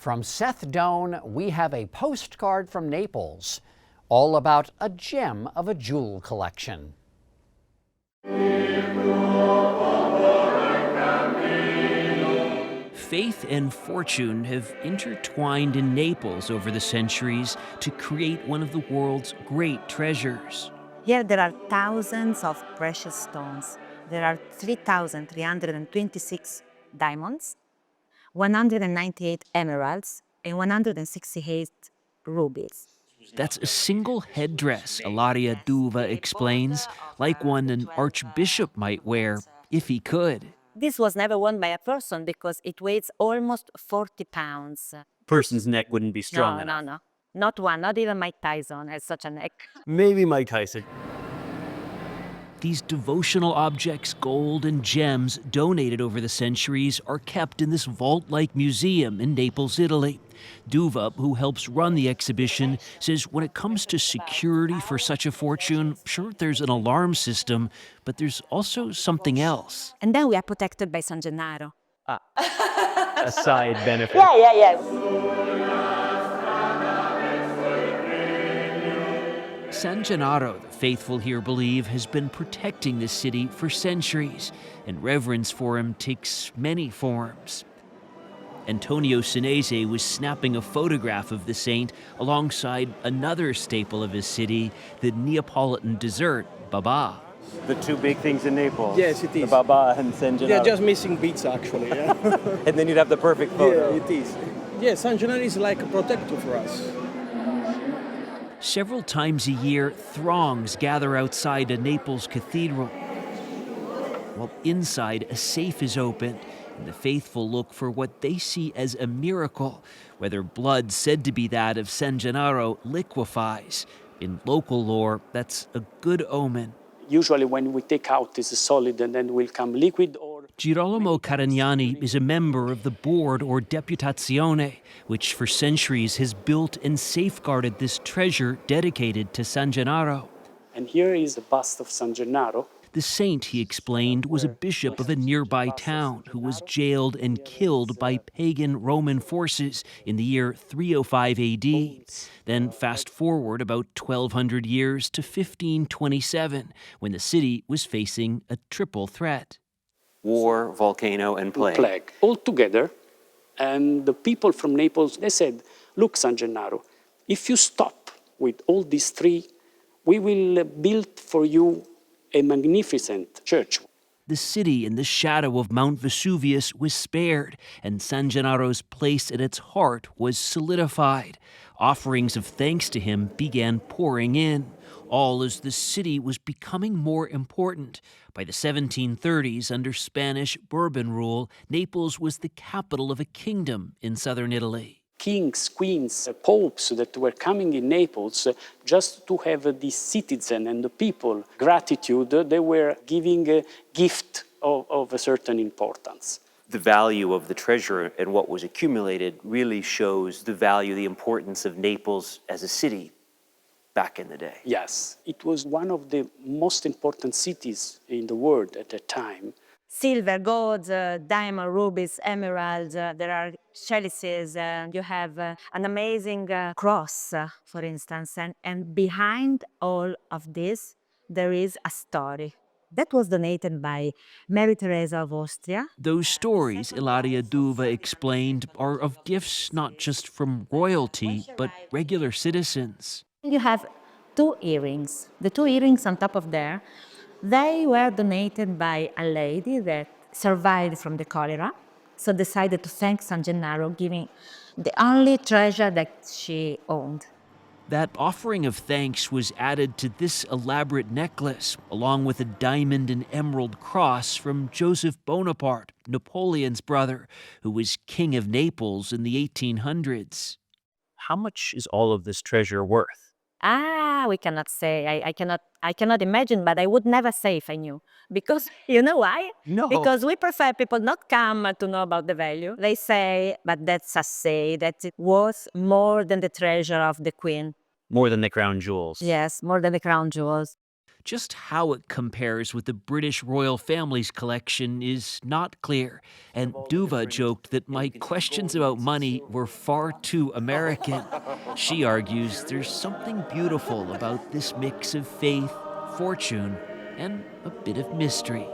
From Seth Doan, we have a postcard from Naples, all about a gem of a jewel collection. Faith and fortune have intertwined in Naples over the centuries to create one of the world's great treasures. Here there are thousands of precious stones. There are 3,326 diamonds, 198 emeralds, and 168 rubies. That's a single headdress, Ilaria Duva explains, like one an archbishop might wear, if he could. This was never worn by a person because it weighs almost 40 pounds. Person's neck wouldn't be strong enough. No. Not one, not even Mike Tyson has such a neck. Maybe Mike Tyson. These devotional objects, gold and gems donated over the centuries, are kept in this vault-like museum in Naples, Italy. Duva, who helps run the exhibition, says when it comes to security for such a fortune, sure, there's an alarm system, but there's also something else. And then we are protected by San Gennaro. A side benefit. Yeah. San Gennaro, the faithful here believe, has been protecting this city for centuries, and reverence for him takes many forms. Antonio Sinese was snapping a photograph of the saint alongside another staple of his city, the Neapolitan dessert, babà. The two big things in Naples. Yes, it is. The babà and San Gennaro. Yeah, just missing pizza, actually. Yeah, And then you'd have the perfect photo. yeah, it is. Yeah, San Gennaro is like a protector for us. Several times a year, throngs gather outside a Naples cathedral, while inside a safe is opened, and the faithful look for what they see as a miracle, whether blood said to be that of San Gennaro liquefies. In local lore, that's a good omen. Usually when we take out this solid and then will come liquid or... Girolamo Carignani is a member of the board or Deputazione, which for centuries has built and safeguarded this treasure dedicated to San Gennaro. And here is the bust of San Gennaro. The saint, he explained, was a bishop of a nearby town who was jailed and killed by pagan Roman forces in the year 305 AD. Then fast forward about 1,200 years to 1527, when the city was facing a triple threat. War, volcano, and plague. All together. And the people from Naples, they said, look, San Gennaro, if you stop with all these three, we will build for you a magnificent church. The city in the shadow of Mount Vesuvius was spared, and San Gennaro's place at its heart was solidified. Offerings of thanks to him began pouring in, all as the city was becoming more important. By the 1730s, under Spanish Bourbon rule, Naples was the capital of a kingdom in southern Italy. Kings, queens, popes that were coming in Naples just to have the citizen and the people gratitude, they were giving a gift of a certain importance. The value of the treasure and what was accumulated really shows the value, the importance of Naples as a city back in the day. Yes, it was one of the most important cities in the world at that time. Silver, gold, diamond, rubies, emeralds, there are chalices, you have an amazing cross, for instance, and behind all of this, there is a story. That was donated by Mary Teresa of Austria. Those stories, Ilaria Duva explained, are of gifts not just from royalty, but regular citizens. You have two earrings. The two earrings on top of there, they were donated by a lady that survived from the cholera, so decided to thank San Gennaro, giving the only treasure that she owned. That offering of thanks was added to this elaborate necklace, along with a diamond and emerald cross from Joseph Bonaparte, Napoleon's brother, who was king of Naples in the 1800s. How much is all of this treasure worth? We cannot say. I cannot imagine, but I would never say if I knew. Because, you know why? No. Because we prefer people not come to know about the value. They say, but that's a say, that it was more than the treasure of the queen. More than the crown jewels. Yes, more than the crown jewels. Just how it compares with the British royal family's collection is not clear, and Duva joked that my questions about money were far too American. She argues there's something beautiful about this mix of faith, fortune, and a bit of mystery.